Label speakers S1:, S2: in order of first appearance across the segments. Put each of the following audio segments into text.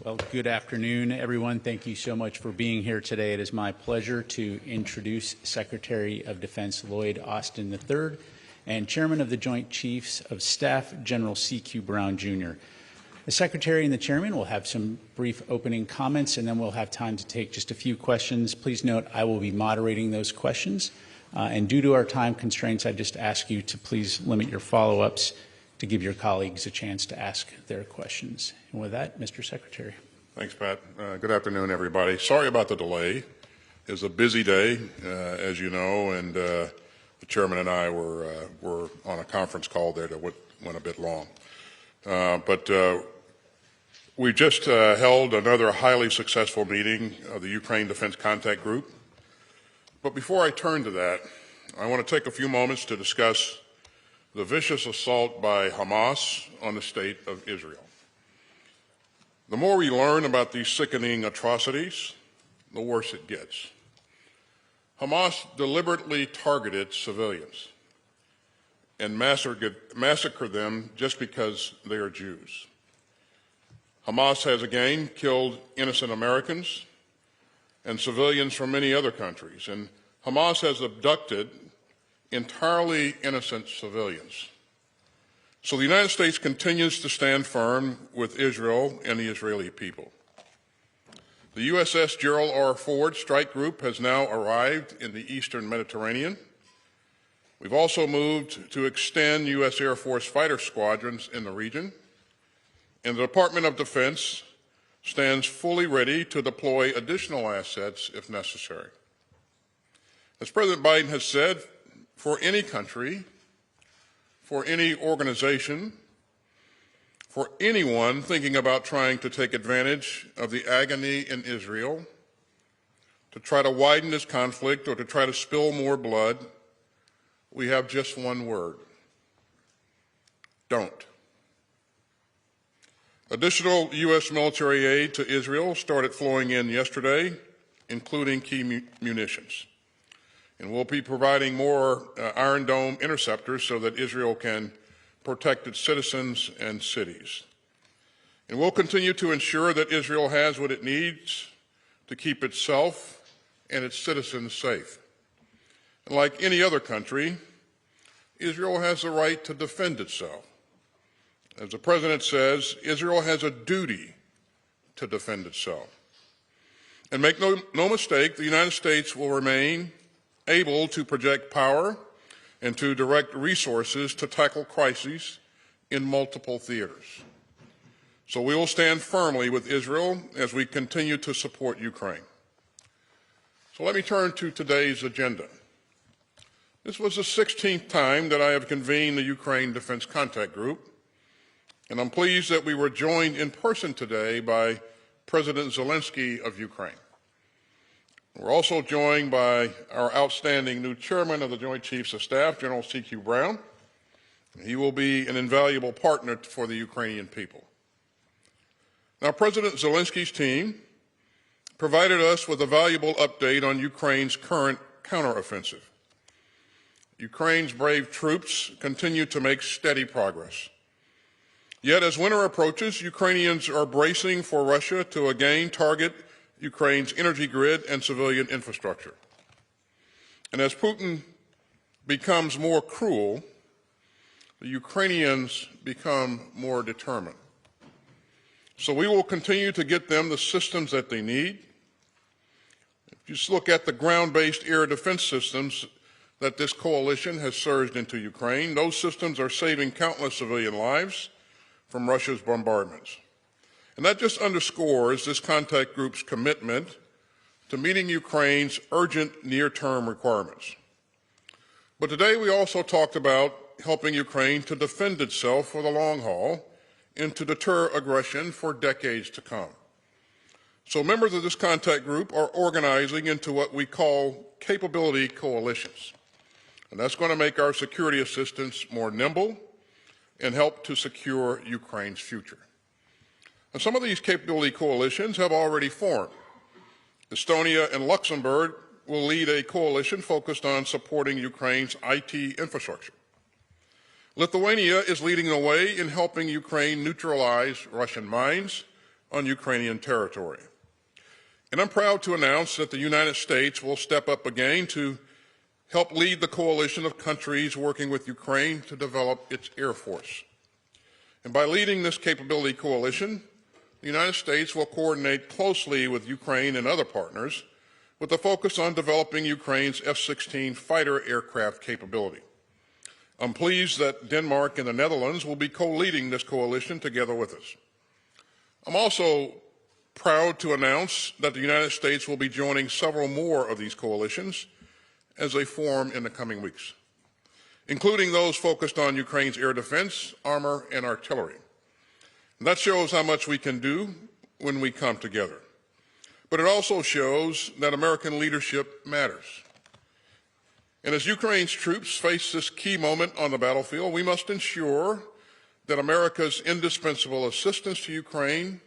S1: Well, good afternoon, everyone. Thank you so much for being here today. It is my pleasure to introduce Secretary of Defense Lloyd Austin III and Chairman of the Joint Chiefs of Staff, General C.Q. Brown, Jr. The Secretary and the Chairman will have some brief opening comments, and then we'll have time to take just a few questions. Please note I will be moderating those questions. And due to our time constraints, I just ask you to please limit your follow-ups to give your colleagues a chance to ask their questions. And with that, Mr. Secretary.
S2: Thanks, Pat. Good afternoon, everybody. Sorry about the delay. It was a busy day, as you know, and the chairman and I were on a conference call there that went a bit long. But we just held another highly successful meeting of the Ukraine Defense Contact Group. But before I turn to that, I want to take a few moments to discuss the vicious assault by Hamas on the state of Israel. The more we learn about these sickening atrocities, the worse it gets. Hamas deliberately targeted civilians and massacred them just because they are Jews. Hamas has again killed innocent Americans and civilians from many other countries, and Hamas has abducted entirely innocent civilians. So the United States continues to stand firm with Israel and the Israeli people. The USS Gerald R. Ford strike group has now arrived in the eastern Mediterranean. We've also moved to extend U.S. Air Force fighter squadrons in the region, and the Department of Defense stands fully ready to deploy additional assets if necessary. As President Biden has said, for any country, for any organization, for anyone thinking about trying to take advantage of the agony in Israel, to try to widen this conflict or to try to spill more blood, we have just one word: don't. Additional U.S. military aid to Israel started flowing in yesterday, including key munitions. And we'll be providing more Iron Dome interceptors so that Israel can protect its citizens and cities. And we'll continue to ensure that Israel has what it needs to keep itself and its citizens safe. And like any other country, Israel has the right to defend itself. As the President says, Israel has a duty to defend itself. And make no mistake, the United States will remain able to project power and to direct resources to tackle crises in multiple theaters. So we will stand firmly with Israel as we continue to support Ukraine. So let me turn to today's agenda. This was the 16th time that I have convened the Ukraine Defense Contact Group, and I'm pleased that we were joined in person today by President Zelensky of Ukraine. We're also joined by our outstanding new chairman of the Joint Chiefs of Staff, General C.Q. Brown. He will be an invaluable partner for the Ukrainian people. Now, President Zelensky's team provided us with a valuable update on Ukraine's current counteroffensive. Ukraine's brave troops continue to make steady progress. Yet, as winter approaches, Ukrainians are bracing for Russia to again target Ukraine's energy grid and civilian infrastructure. And as Putin becomes more cruel, the Ukrainians become more determined. So we will continue to get them the systems that they need. If you just look at the ground-based air defense systems that this coalition has surged into Ukraine, those systems are saving countless civilian lives from Russia's bombardments. And that just underscores this contact group's commitment to meeting Ukraine's urgent near-term requirements. But today we also talked about helping Ukraine to defend itself for the long haul and to deter aggression for decades to come. So members of this contact group are organizing into what we call capability coalitions. And that's going to make our security assistance more nimble and help to secure Ukraine's future. And some of these capability coalitions have already formed. Estonia and Luxembourg will lead a coalition focused on supporting Ukraine's IT infrastructure. Lithuania is leading the way in helping Ukraine neutralize Russian mines on Ukrainian territory. And I'm proud to announce that the United States will step up again to help lead the coalition of countries working with Ukraine to develop its Air Force. And by leading this capability coalition, the United States will coordinate closely with Ukraine and other partners with a focus on developing Ukraine's F-16 fighter aircraft capability. I'm pleased that Denmark and the Netherlands will be co-leading this coalition together with us. I'm also proud to announce that the United States will be joining several more of these coalitions as they form in the coming weeks, including those focused on Ukraine's air defense, armor, and artillery. And that shows how much we can do when we come together. But it also shows that American leadership matters. And as Ukraine's troops face this key moment on the battlefield, we must ensure that America's indispensable assistance to Ukraine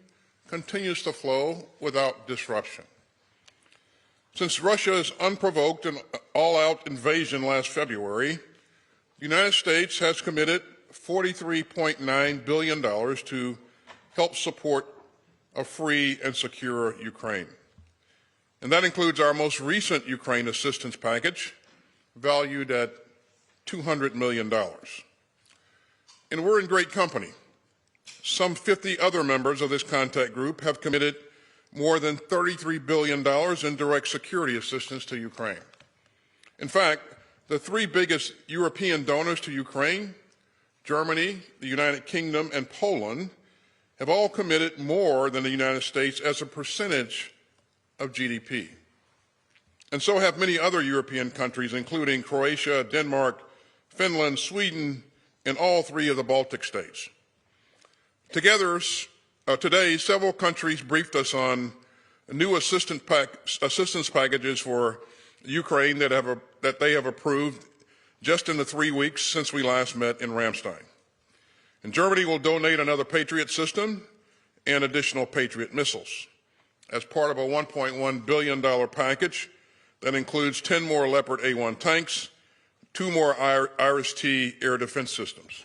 S2: continues to flow without disruption. Since Russia's unprovoked and all-out invasion last February, the United States has committed $43.9 billion to help support a free and secure Ukraine. And that includes our most recent Ukraine assistance package, valued at $200 million. And we're in great company. Some 50 other members of this contact group have committed more than $33 billion in direct security assistance to Ukraine. In fact, the three biggest European donors to Ukraine, Germany, the United Kingdom, and Poland, have all committed more than the United States as a percentage of GDP. And so have many other European countries, including Croatia, Denmark, Finland, Sweden, and all three of the Baltic states. Today, several countries briefed us on new assistance packages for Ukraine that they have approved just in the 3 weeks since we last met in Ramstein. And Germany will donate another Patriot system and additional Patriot missiles as part of a $1.1 billion package that includes 10 more Leopard A1 tanks, 2 more Iris-T air defense systems.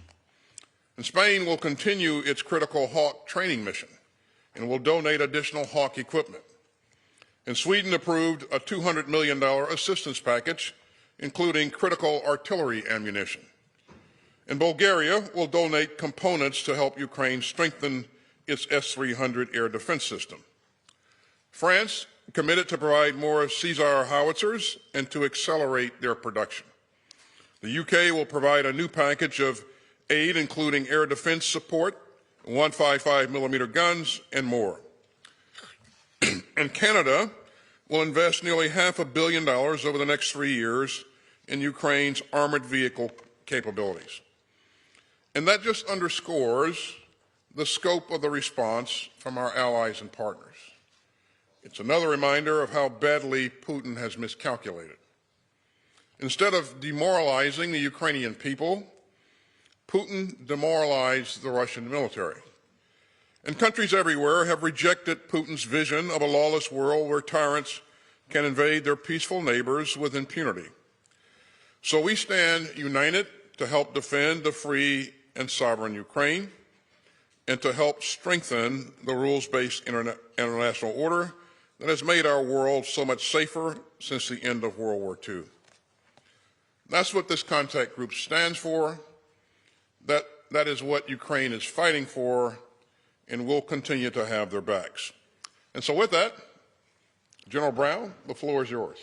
S2: And Spain will continue its critical Hawk training mission and will donate additional Hawk equipment. And Sweden approved a $200 million assistance package, including critical artillery ammunition. And Bulgaria will donate components to help Ukraine strengthen its S-300 air defense system. France committed to provide more Caesar howitzers and to accelerate their production. The UK will provide a new package of aid, including air defense support, 155 millimeter guns, and more. And Canada will invest nearly $500 million over the next 3 years in Ukraine's armored vehicle capabilities. And that just underscores the scope of the response from our allies and partners. It's another reminder of how badly Putin has miscalculated. Instead of demoralizing the Ukrainian people, Putin demoralized the Russian military. And countries everywhere have rejected Putin's vision of a lawless world where tyrants can invade their peaceful neighbors with impunity. So we stand united to help defend the free and sovereign Ukraine and to help strengthen the rules-based international order that has made our world so much safer since the end of World War II. That's what this contact group stands for. That is what Ukraine is fighting for, and we'll continue to have their backs. And so with that, General Brown, the floor is yours.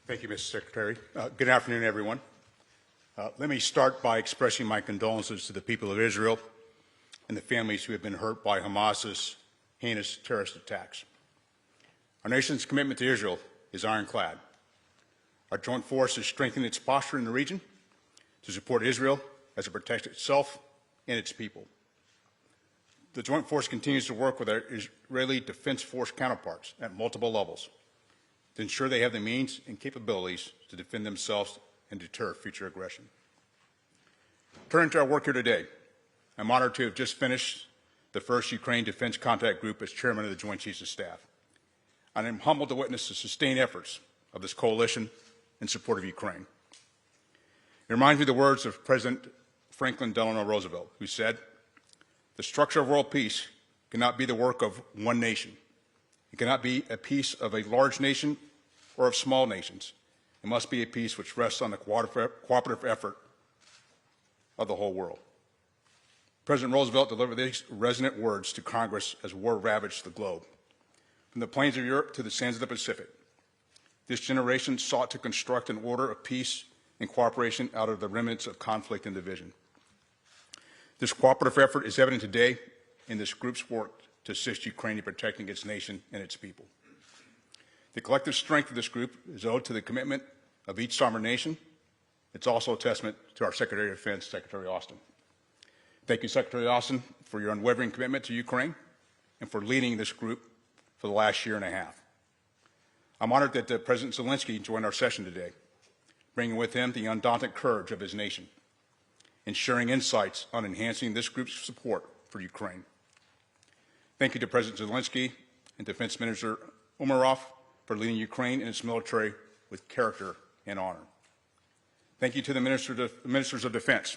S3: Thank you, Mr. Secretary. Good afternoon, everyone. Let me start by expressing my condolences to the people of Israel and the families who have been hurt by Hamas's heinous terrorist attacks. Our nation's commitment to Israel is ironclad. Our joint force has strengthened its posture in the region to support Israel as it protects itself and its people. The joint force continues to work with our Israeli Defense Force counterparts at multiple levels to ensure they have the means and capabilities to defend themselves and deter future aggression. Turning to our work here today, I'm honored to have just finished the first Ukraine Defense Contact Group as chairman of the Joint Chiefs of Staff. And I'm humbled to witness the sustained efforts of this coalition in support of Ukraine. It reminds me of the words of President Franklin Delano Roosevelt, who said, "The structure of world peace cannot be the work of one nation. It cannot be a piece of a large nation or of small nations. It must be a peace which rests on the cooperative effort of the whole world. President Roosevelt delivered these resonant words to Congress as war ravaged the globe. From the plains of Europe to the sands of the Pacific, this generation sought to construct an order of peace and cooperation out of the remnants of conflict and division. This cooperative effort is evident today in this group's work to assist Ukraine in protecting its nation and its people. The collective strength of this group is owed to the commitment of each sovereign nation. It's also a testament to our Secretary of Defense, Secretary Austin. Thank you, Secretary Austin, for your unwavering commitment to Ukraine and for leading this group for the last year and a half. I'm honored that President Zelensky joined our session today, bringing with him the undaunted courage of his nation and sharing insights on enhancing this group's support for Ukraine. Thank you to President Zelensky and Defense Minister Umerov for leading Ukraine and its military with character and honor. Thank you to the Ministers of Defense,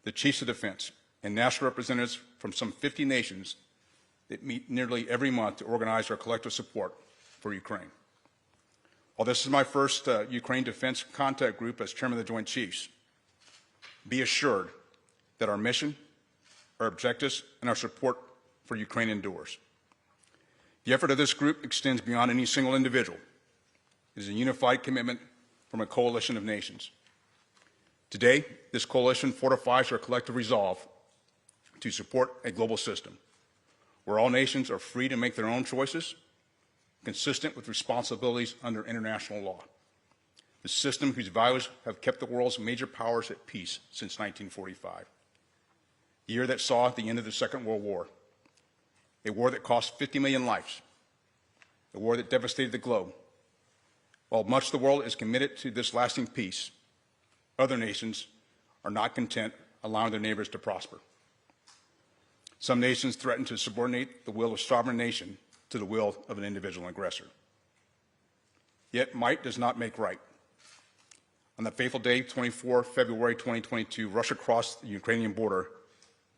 S3: the Chiefs of Defense, and national representatives from some 50 nations that meet nearly every month to organize our collective support for Ukraine. While this is my first Ukraine Defense Contact Group as Chairman of the Joint Chiefs, be assured that our mission, our objectives, and our support for Ukraine endures. The effort of this group extends beyond any single individual. It is a unified commitment from a coalition of nations. Today, this coalition fortifies our collective resolve to support a global system where all nations are free to make their own choices, consistent with responsibilities under international law. The system whose values have kept the world's major powers at peace since 1945, the year that saw the end of the Second World War, a war that cost 50 million lives, a war that devastated the globe. While much of the world is committed to this lasting peace, other nations are not content allowing their neighbors to prosper. Some nations threaten to subordinate the will of a sovereign nation to the will of an individual aggressor. Yet might does not make right. On the fateful day, 24 February 2022, Russia crossed the Ukrainian border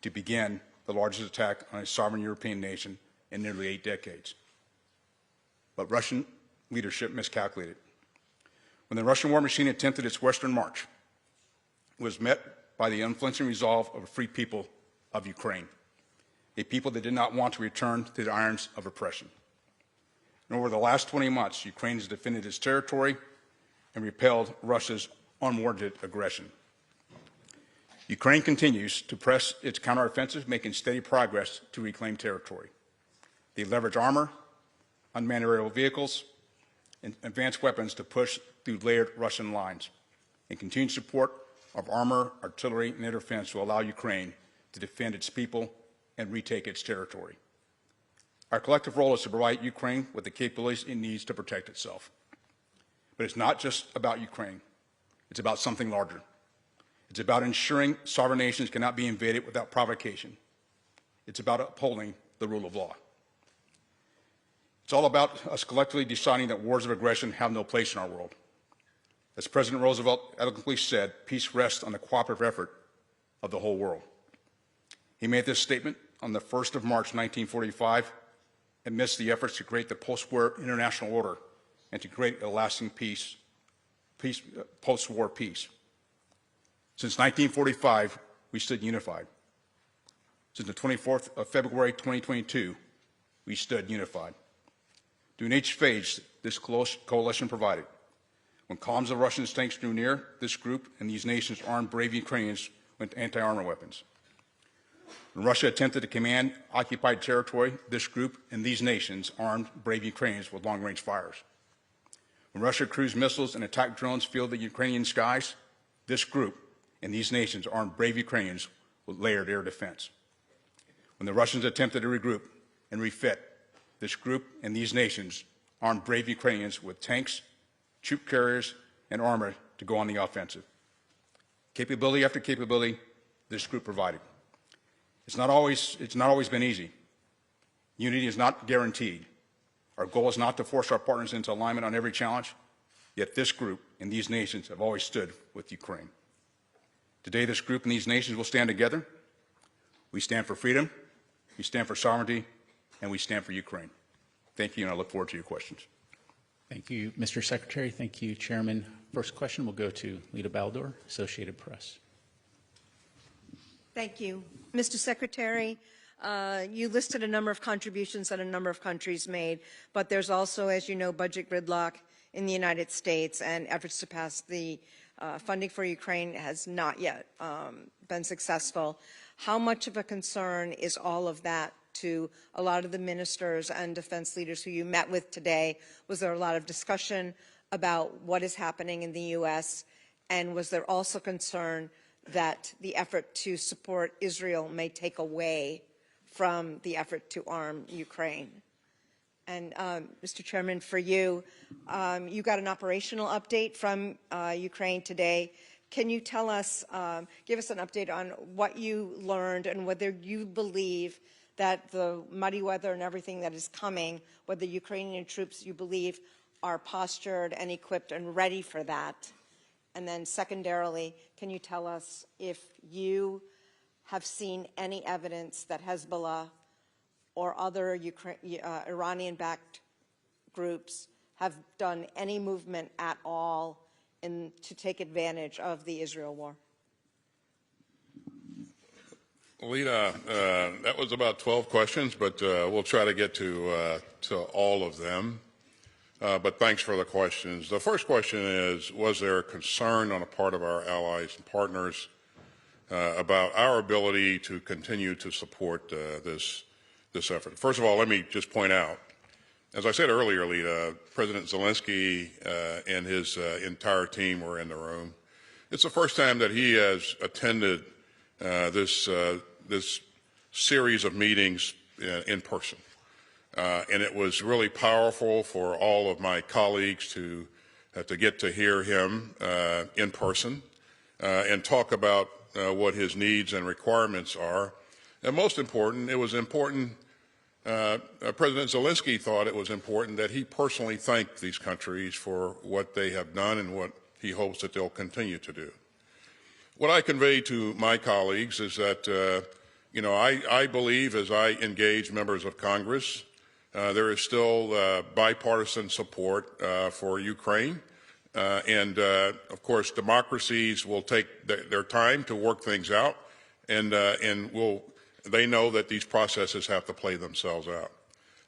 S3: to begin the largest attack on a sovereign European nation in nearly 8 decades. But Russian leadership miscalculated. When the Russian war machine attempted its western march, it was met by the unflinching resolve of a free people of Ukraine, a people that did not want to return to the irons of oppression. And over the last 20 months, Ukraine has defended its territory and repelled Russia's unwarranted aggression. Ukraine continues to press its counteroffensive, making steady progress to reclaim territory. They leverage armor, unmanned aerial vehicles, and advanced weapons to push through layered Russian lines, and continued support of armor, artillery, and air defense will allow Ukraine to defend its people and retake its territory. Our collective role is to provide Ukraine with the capabilities it needs to protect itself. But it's not just about Ukraine. It's about something larger. It's about ensuring sovereign nations cannot be invaded without provocation. It's about upholding the rule of law. It's all about us collectively deciding that wars of aggression have no place in our world. As President Roosevelt eloquently said, peace rests on the cooperative effort of the whole world. He made this statement on the 1st of March, 1945, amidst the efforts to create the post-war international order and to create a lasting post-war peace. Since 1945, we stood unified. Since the 24th of February, 2022, we stood unified. During each phase, this coalition provided. When columns of Russian tanks drew near, this group and these nations armed brave Ukrainians with anti-armor weapons. When Russia attempted to command occupied territory, this group and these nations armed brave Ukrainians with long-range fires. When Russia cruise missiles and attack drones filled the Ukrainian skies, this group and these nations armed brave Ukrainians with layered air defense. When the Russians attempted to regroup and refit, this group and these nations armed brave Ukrainians with tanks, troop carriers, and armor to go on the offensive. Capability after capability, this group provided. It's not always been easy. Unity is not guaranteed. Our goal is not to force our partners into alignment on every challenge, yet this group and these nations have always stood with Ukraine. Today, this group and these nations will stand together. We stand for freedom, we stand for sovereignty, and we stand for Ukraine. Thank you, and I look forward to your questions.
S1: Thank you, Mr. Secretary. Thank you, Chairman. First question will go to Lita Baldor, Associated Press.
S4: Thank you. Mr. Secretary, you listed a number of contributions that a number of countries made, but there's also, as you know, budget gridlock in the United States, and efforts to pass the funding for Ukraine has not yet been successful. How much of a concern is all of that to a lot of the ministers and defense leaders who you met with today? Was there a lot of discussion about what is happening in the U.S., and was there also concern that the effort to support Israel may take away from the effort to arm Ukraine? And Mr. Chairman, for you, you got an operational update from Ukraine today. Can you tell us, give us an update on what you learned and whether you believe that the muddy weather and everything that is coming, whether Ukrainian troops you believe are postured and equipped and ready for that? And then secondarily, can you tell us if you have seen any evidence that Hezbollah or other Iranian-backed groups have done any movement at all to take advantage of the Israel war?
S2: Lita, that was about 12 questions, but we'll try to get to all of them. But thanks for the questions. The first question is, was there a concern on the part of our allies and partners about our ability to continue to support this effort? First of all, let me just point out, as I said earlier, Lita, President Zelensky and his entire team were in the room. It's the first time that he has attended this series of meetings in person. And it was really powerful for all of my colleagues to get to hear him in person and talk about what his needs and requirements are. And most important, it was important, President Zelensky thought it was important that he personally thank these countries for what they have done and what he hopes that they'll continue to do. What I convey to my colleagues is that, I believe as I engage members of Congress, there is still bipartisan support for Ukraine. And of course, democracies will take their time to work things out, and they know that these processes have to play themselves out.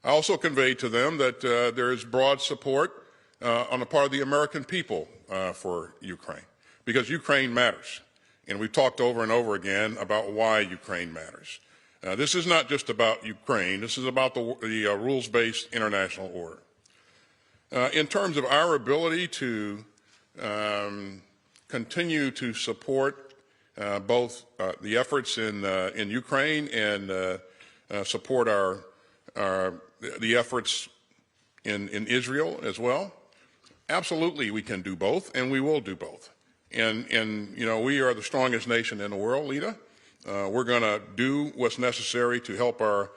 S2: I also convey to them that there is broad support on the part of the American people for Ukraine, because Ukraine matters. And we've talked over and over again about why Ukraine matters. This is not just about Ukraine. This is about the rules-based international order. In terms of our ability to continue to support both the efforts in Ukraine and support the efforts in Israel as well, absolutely we can do both, and we will do both. And we are the strongest nation in the world, Lita. We're going to do what's necessary to help our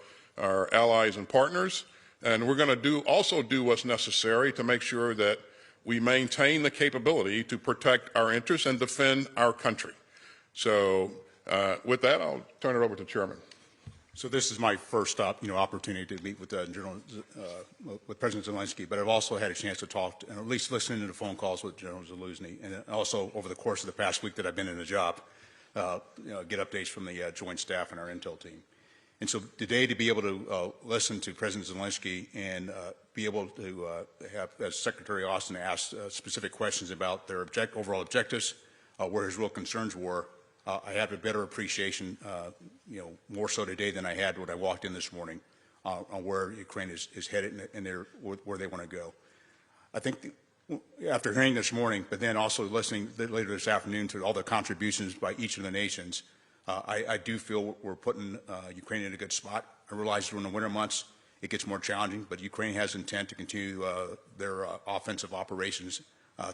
S2: allies and partners, and we're going to also do what's necessary to make sure that we maintain the capability to protect our interests and defend our country. So with that, I'll turn it over to Chairman.
S3: So this is my first opportunity to meet with with President Zelensky, but I've also had a chance to talk, and at least listen to the phone calls with General Zaluzny, and also over the course of the past week that I've been in the job, get updates from the Joint Staff and our intel team. And so today, to be able to listen to President Zelensky and be able to have Secretary Austin ask specific questions about their overall objectives, where his real concerns were, I have a better appreciation, more so today than I had when I walked in this morning on where Ukraine is headed and where they want to go. I think after hearing this morning, but then also listening later this afternoon to all the contributions by each of the nations, I do feel we're putting Ukraine in a good spot. I realize during the winter months it gets more challenging, but Ukraine has intent to continue their offensive operations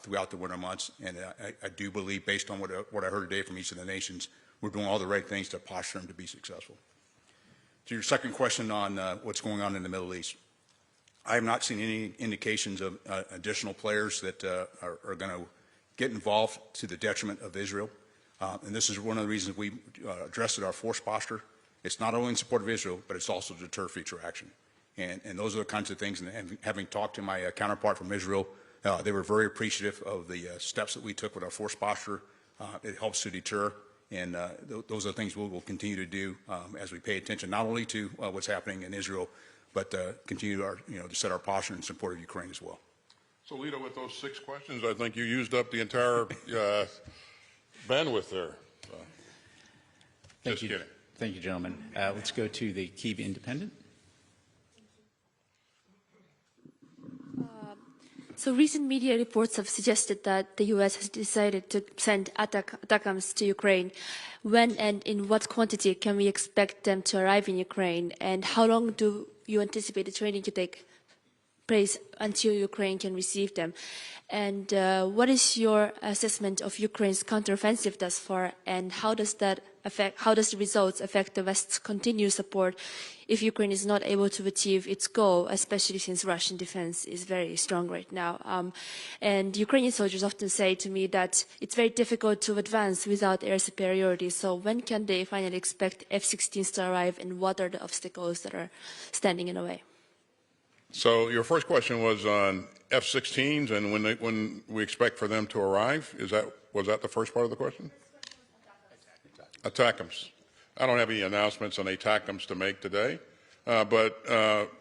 S3: throughout the winter months, and I do believe, based on what I heard today from each of the nations, we're doing all the right things to posture them to be successful. To your second question on what's going on in the Middle East, I have not seen any indications of additional players that are going to get involved to the detriment of Israel. And this is one of the reasons we addressed our force posture, It's not only in support of Israel, but it's also to deter future action. And those are the kinds of things, and having talked to my counterpart from Israel, they were very appreciative of the steps that we took with our force posture. It helps to deter, and those are the things we will continue to do as we pay attention not only to what's happening in Israel, but continue to set our posture in support of Ukraine as well.
S2: So, Lito, with those 6 questions, I think you used up the entire bandwidth there.
S1: Thank
S2: Just
S1: you.
S2: kidding.
S1: Thank you, gentlemen. Let's go to the Kyiv Independent.
S5: So recent media reports have suggested that the U.S. has decided to send ATACMS to Ukraine. When and in what quantity can we expect them to arrive in Ukraine? And how long do you anticipate the training to take place until Ukraine can receive them? And what is your assessment of Ukraine's counteroffensive thus far? And how does the results affect the West's continued support if Ukraine is not able to achieve its goal, especially since Russian defense is very strong right now? And Ukrainian soldiers often say to me that it's very difficult to advance without air superiority. So when can they finally expect F-16s to arrive, and what are the obstacles that are standing in the way?
S2: So your first question was on F-16s and when we expect for them to arrive. Was that the first part of the question? ATACMS. I don't have any announcements on ATACMS to make today, but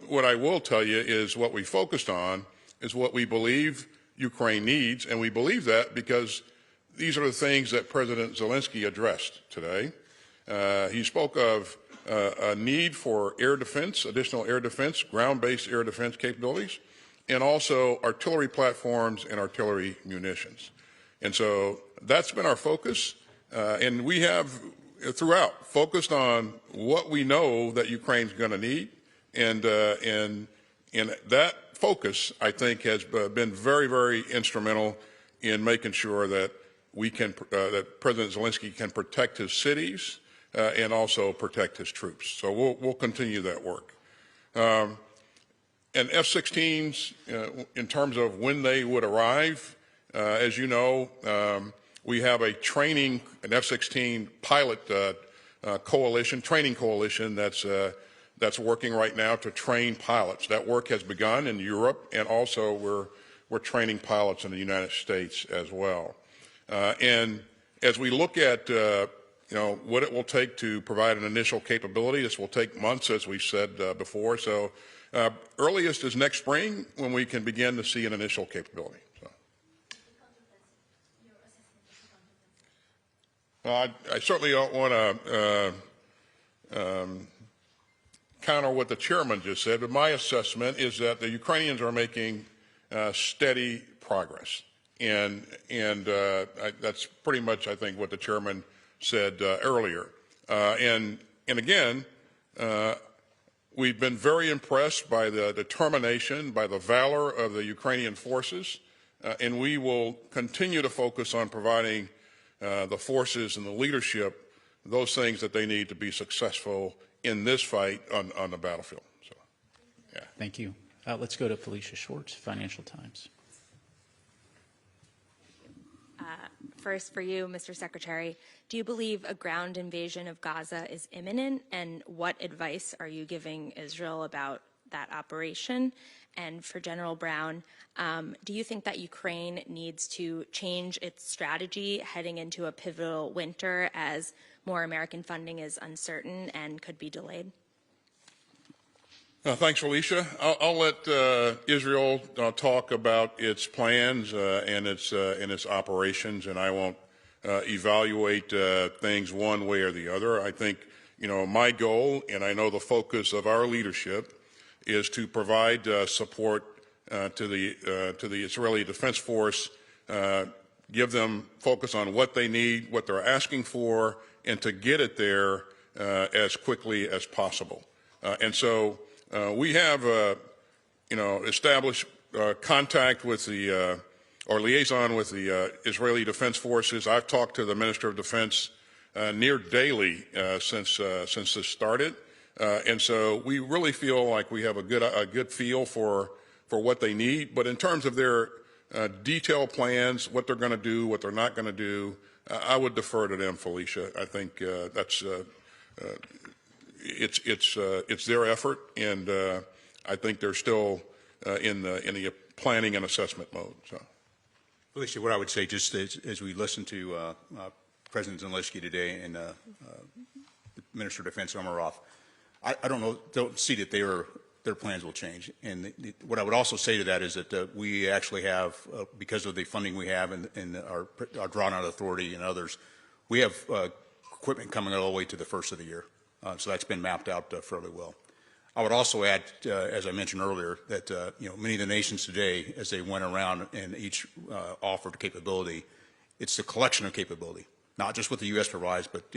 S2: what I will tell you is what we focused on is what we believe Ukraine needs, and we believe that because these are the things that President Zelensky addressed today. He spoke of a need for air defense, additional air defense, ground-based air defense capabilities, and also artillery platforms and artillery munitions. And so that's been our focus, and we have throughout focused on what we know that Ukraine's going to need, and that focus, I think, has been very, very instrumental in making sure that we can, that President Zelensky can protect his cities, and also protect his troops. So we'll continue that work. And F-16s, in terms of when they would arrive, as you know, we have an F-16 pilot training coalition that's working right now to train pilots. That work has begun in Europe, and also we're training pilots in the United States as well. And as we look at what it will take to provide an initial capability, this will take months, as we said before. So earliest is next spring when we can begin to see an initial capability. So. I certainly don't want to counter what the chairman just said, but my assessment is that the Ukrainians are making steady progress. And that's pretty much, I think, what the chairman said earlier. And again, we've been very impressed by the determination, by the valor of the Ukrainian forces, and we will continue to focus on providing the forces and the leadership those things that they need to be successful in this fight on the battlefield. So, yeah.
S1: Thank you. Let's go to Felicia Schwartz, Financial Times.
S6: First, for you, Mr. Secretary, do you believe a ground invasion of Gaza is imminent, and what advice are you giving Israel about that operation? And for General Brown, do you think that Ukraine needs to change its strategy heading into a pivotal winter as more American funding is uncertain and could be delayed?
S2: Thanks, Felicia. I'll let Israel talk about its plans and its operations, and I won't evaluate things one way or the other. I think, my goal, and I know the focus of our leadership, is to provide support to the Israeli Defense Force, give them focus on what they need, what they're asking for, and to get it there as quickly as possible. And so. We have, established contact with or liaison with the Israeli Defense Forces. I've talked to the Minister of Defense near daily since this started, and so we really feel like we have a good feel for what they need. But in terms of their detailed plans, what they're going to do, what they're not going to do, I would defer to them, Felicia. I think that's. it's their effort, and I think they're still in the planning and assessment mode. So,
S3: Felicia, what I would say, just as we listen to President Zelensky today and the Minister of Defense Omarov, I don't see that their plans will change. And what I would also say to that is that we actually have, because of the funding we have and our drawn-out authority and others, we have equipment coming all the way to the first of the year. So that's been mapped out fairly well. I would also add, as I mentioned earlier, that many of the nations today, as they went around and each offered capability, it's the collection of capability, not just what the U.S. provides, but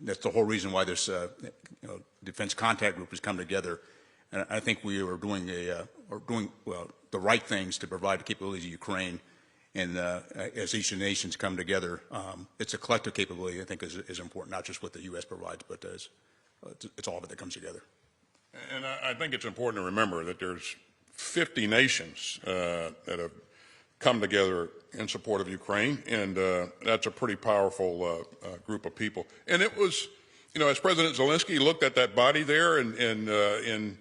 S3: that's the whole reason why this Defense Contact Group has come together. And I think we are doing the right things to provide the capabilities of Ukraine. And as each of the nations come together, it's a collective capability I think is important, not just what the U.S. provides, but it's all of it that comes together.
S2: and I think it's important to remember that there's 50 nations that have come together in support of Ukraine, and that's a pretty powerful group of people. And it was, as President Zelensky looked at that body there, and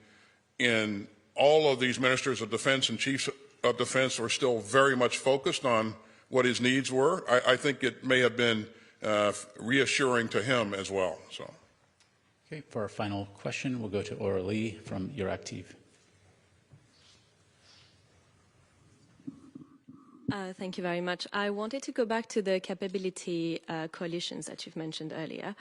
S2: all of these ministers of defense and chiefs of defense were still very much focused on what his needs were. I think it may have been reassuring to him as well. So.
S1: Okay, for our final question, we'll go to Aura Lee from Euractiv.
S7: Thank you very much. I wanted to go back to the capability coalitions that you've mentioned earlier.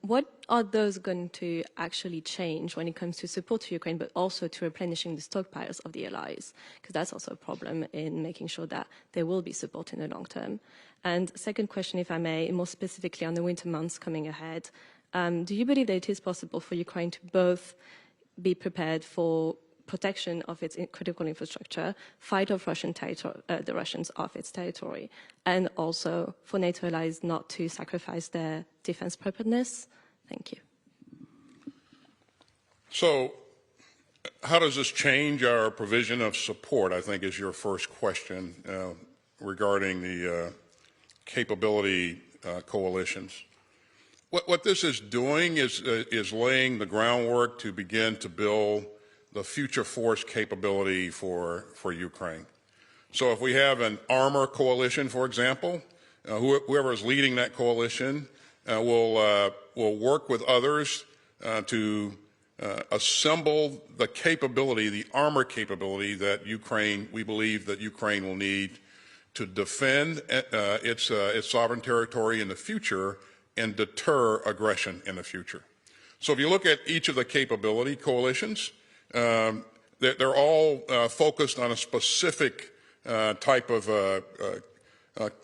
S7: What are those going to actually change when it comes to support to Ukraine, but also to replenishing the stockpiles of the allies? Because that's also a problem in making sure that there will be support in the long term. And second question, if I may, more specifically on the winter months coming ahead, do you believe that it is possible for Ukraine to both be prepared for protection of its critical infrastructure, fight off the Russians off its territory, and also for NATO allies not to sacrifice their defense preparedness? Thank you.
S2: So, how does this change our provision of support, I think is your first question regarding the capability coalitions. What this is doing is laying the groundwork to begin to build the future force capability for Ukraine. So if we have an armor coalition, for example, whoever is leading that coalition will work with others to assemble the capability, the armor capability that we believe that Ukraine will need to defend its sovereign territory in the future and deter aggression in the future. So if you look at each of the capability coalitions, they're all focused on a specific type of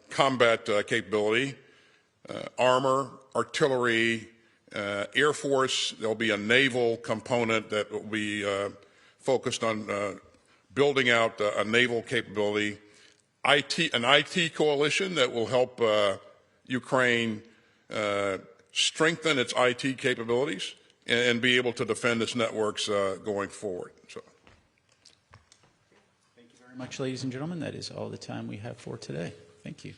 S2: combat capability, armor, artillery, Air Force. There'll be a naval component that will be focused on building out a naval capability, an IT coalition that will help Ukraine strengthen its IT capabilities and be able to defend its networks going forward. So.
S1: Thank you very much, ladies and gentlemen. That is all the time we have for today. Thank you.